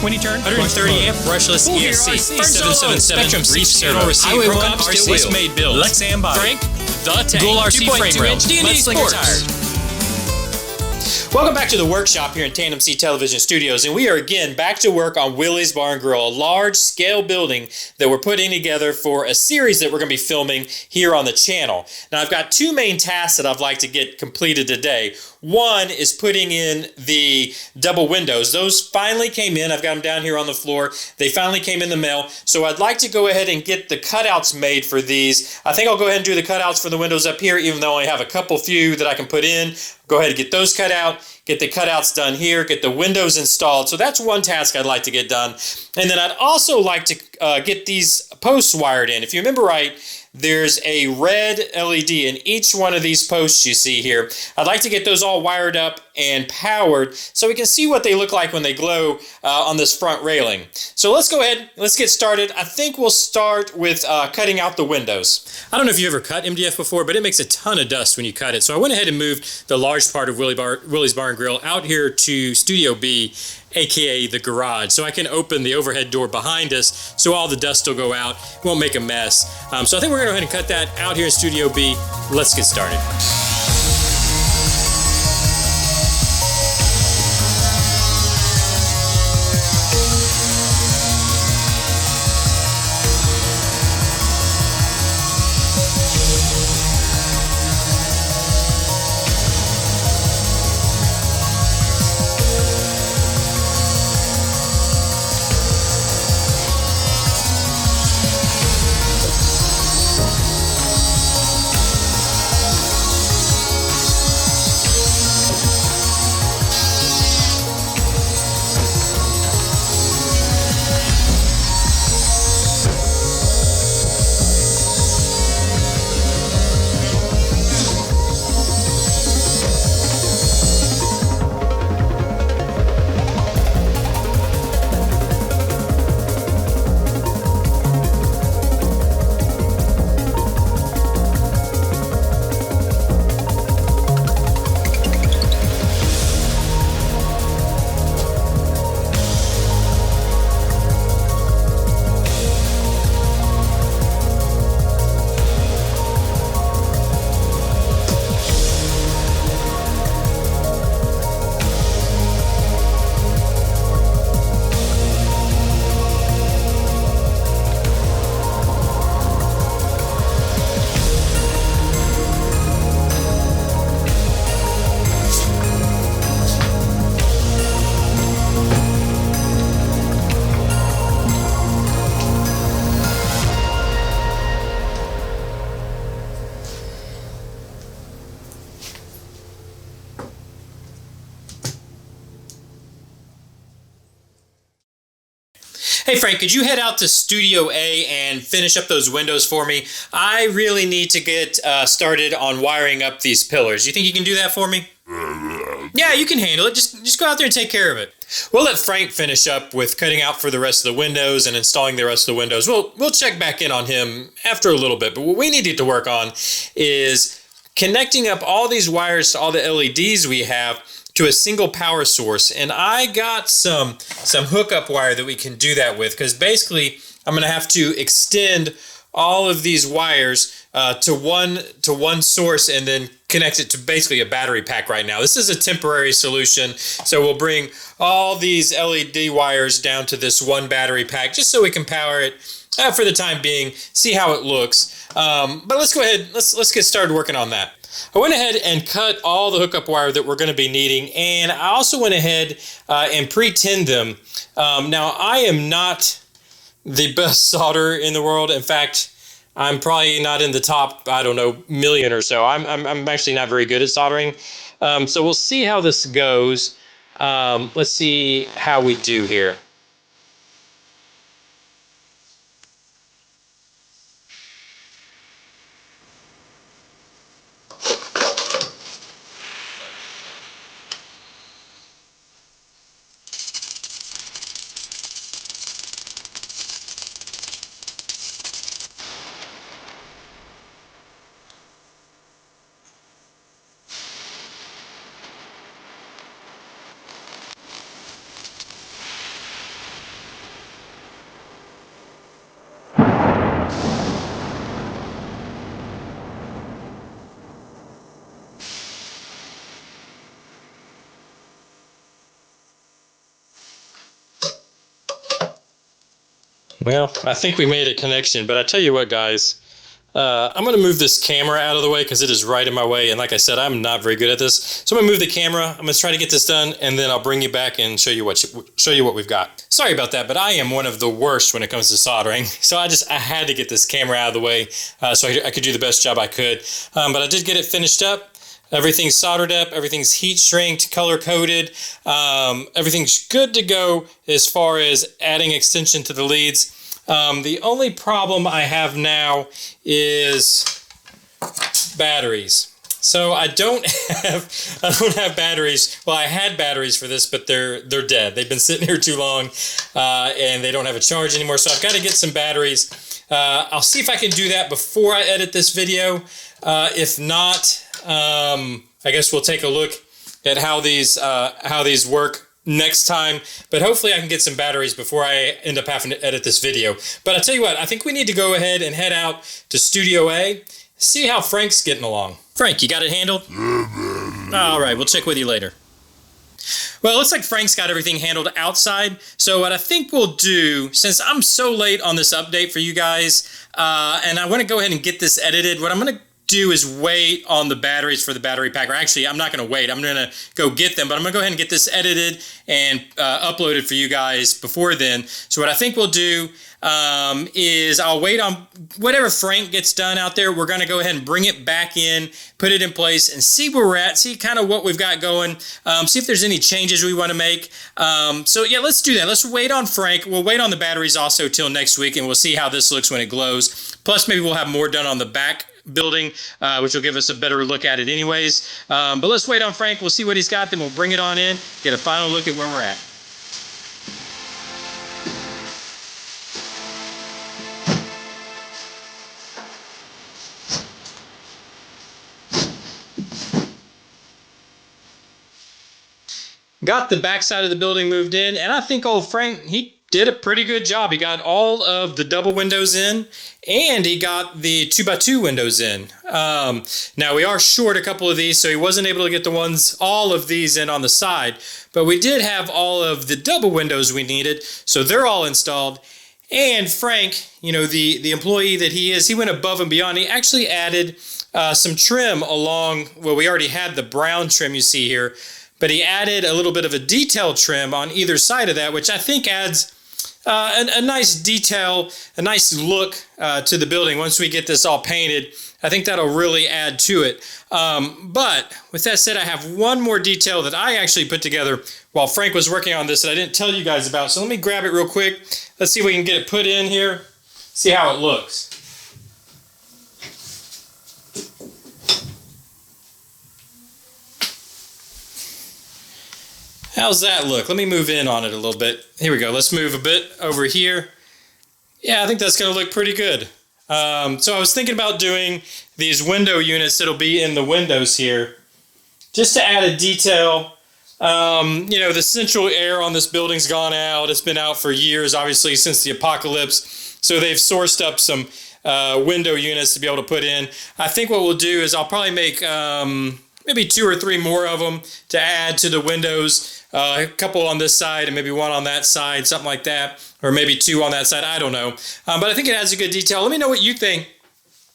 20 turn, 130 amp brushless ESC, 777 Spectrum Reef Servo, Highway 1 Stainless made build, Lexan body, Frank, the Tank, Dual RC frame rails, D&D Sports. Welcome back to the workshop here in TandemCTelevision Studios, and we are again back to work on Willie's Bar and Grill, a large-scale building that we're putting together for a series that we're going to be filming here on the channel. Now, I've got two main tasks that I'd like to get completed today. One is putting in the double windows. Those finally came in. I've got them down here on the floor. They finally came in the mail, so I'd like to go ahead and get the cutouts made for these. I think I'll go ahead and do the cutouts for the windows up here, even though I only have a couple few that I can put in. Go ahead and get those cut out, get the cutouts done here, get the windows installed. So that's one task I'd like to get done. And then I'd also like to get these posts wired in. If you remember right, there's a red LED in each one of these posts you see here. I'd like to get those all wired up and powered so we can see what they look like when they glow on this front railing. So let's go ahead, let's get started. I think we'll start with cutting out the windows. I don't know if you ever cut MDF before, but it makes a ton of dust when you cut it. So I went ahead and moved the large part of Willie's Bar and Grill out here to Studio B, aka the garage, so I can open the overhead door behind us so all the dust will go out, won't make a mess. So I think we're going to go ahead and cut that out here in Studio B. Let's get started. Hey Frank, could you head out to Studio A and finish up those windows for me? I really need to get started on wiring up these pillars. You think you can do that for me? Yeah, you can handle it. Just go out there and take care of it. We'll let Frank finish up with cutting out for the rest of the windows and installing the rest of the windows. We'll check back in on him after a little bit, but what we need to get to work on is connecting up all these wires to all the LEDs we have to a single power source. And I got some hookup wire that we can do that with, because basically I'm going to have to extend all of these wires to one source and then connect it to basically a battery pack right now. This is a temporary solution, so we'll bring all these LED wires down to this one battery pack just so we can power it for the time being, see how it looks. But let's go ahead, let's get started working on that. I went ahead and cut all the hookup wire that we're going to be needing, and I also went ahead and pre-tinned them. Now, I am not the best solderer in the world. In fact, I'm probably not in the top, I don't know, million or so. I'm actually not very good at soldering. So we'll see how this goes. Let's see how we do here. Well, I think we made a connection, but I tell you what, guys, I'm going to move this camera out of the way because it is right in my way. And like I said, I'm not very good at this. So I'm going to move the camera. I'm going to try to get this done, and then I'll bring you back and show you what we've got. Sorry about that, but I am one of the worst when it comes to soldering. So I had to get this camera out of the way so I could do the best job I could. But I did get it finished up. Everything's soldered up, everything's heat shrinked, color coded, everything's good to go as far as adding extension to the leads. The only problem I have now is batteries. So I don't have batteries. Well, I had batteries for this, but they're dead. They've been sitting here too long, and they don't have a charge anymore. So I've got to get some batteries. I'll see if I can do that before I edit this video. If not, I guess we'll take a look at how these work next time, but hopefully I can get some batteries before I end up having to edit this video. But I'll tell you what, I think we need to go ahead and head out to Studio A, see how Frank's getting along. Frank, you got it handled? All right, we'll check with you later. Well, it looks like Frank's got everything handled outside. So what I think we'll do, since I'm so late on this update for you guys, and I want to go ahead and get this edited, what I'm going to do is wait on the batteries for the battery pack. Or actually, I'm not going to wait. I'm going to go get them, but I'm going to go ahead and get this edited and uploaded for you guys before then. So what I think we'll do is I'll wait on whatever Frank gets done out there. We're going to go ahead and bring it back in, put it in place, and see where we're at, see kind of what we've got going, see if there's any changes we want to make. So yeah, let's do that. Let's wait on Frank. We'll wait on the batteries also till next week, and we'll see how this looks when it glows. Plus, maybe we'll have more done on the back building, which will give us a better look at it anyways. But let's wait on Frank. We'll see what he's got, then we'll bring it on in, get a final look at where we're at. Got the back side of the building moved in, and I think old Frank, he did a pretty good job. He got all of the double windows in, and he got the 2x2 windows in. Now, we are short a couple of these, so he wasn't able to get all of these in on the side, but we did have all of the double windows we needed, so they're all installed. And Frank, you know, the employee that he is, he went above and beyond. He actually added some trim along, well, we already had the brown trim you see here, but he added a little bit of a detail trim on either side of that, which I think adds a nice detail, a nice look to the building. Once we get this all painted, I think that'll really add to it. But with that said, I have one more detail that I actually put together while Frank was working on this that I didn't tell you guys about. So let me grab it real quick. Let's see if we can get it put in here, see how it looks. How's that look? Let me move in on it a little bit. Here we go. Let's move a bit over here. Yeah, I think that's going to look pretty good. So I was thinking about doing these window units that'll be in the windows here, just to add a detail. You know, the central air on this building's gone out. It's been out for years, obviously, since the apocalypse. So they've sourced up some window units to be able to put in. I think what we'll do is I'll probably make maybe 2 or 3 more of them to add to the windows. A couple on this side and maybe 1 on that side, something like that. Or maybe 2 on that side, I don't know. But I think it adds a good detail. Let me know what you think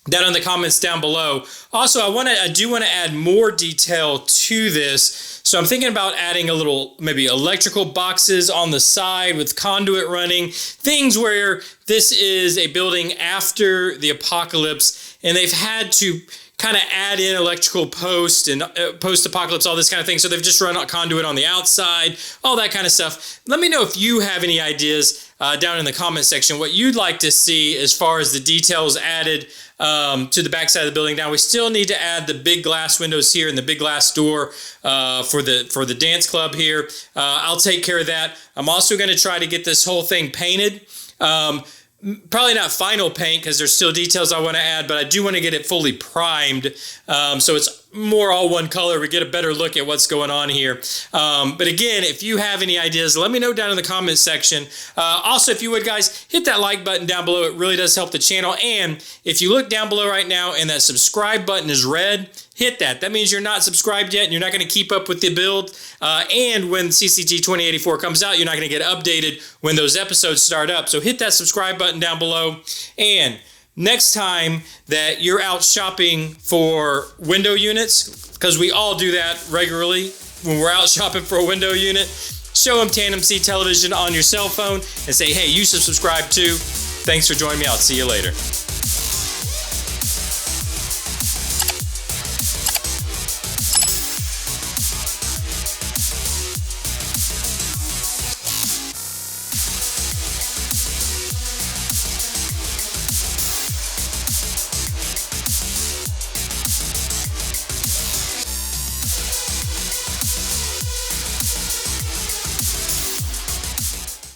down in the comments down below. Also, I do want to add more detail to this. So I'm thinking about adding a little, maybe electrical boxes on the side with conduit running. Things where this is a building after the apocalypse and they've had to kind of add in electrical post and post-apocalypse, all this kind of thing. So they've just run a conduit on the outside, all that kind of stuff. Let me know if you have any ideas down in the comment section, what you'd like to see as far as the details added to the back side of the building. Now, we still need to add the big glass windows here and the big glass door for the dance club here. I'll take care of that. I'm also going to try to get this whole thing painted. Probably not final paint because there's still details I want to add, but I do want to get it fully primed. So it's more all one color. We get a better look at what's going on here. But again, if you have any ideas, let me know down in the comments section. Also, if you would, guys, hit that like button down below. It really does help the channel. And if you look down below right now and that subscribe button is red, hit that. That means you're not subscribed yet and you're not going to keep up with the build. And when CCG 2084 comes out, you're not going to get updated when those episodes start up. So hit that subscribe button down below. And next time that you're out shopping for window units, because we all do that regularly when we're out shopping for a window unit, show them TandemCTelevision on your cell phone and say, hey, you should subscribe too. Thanks for joining me. I'll see you later.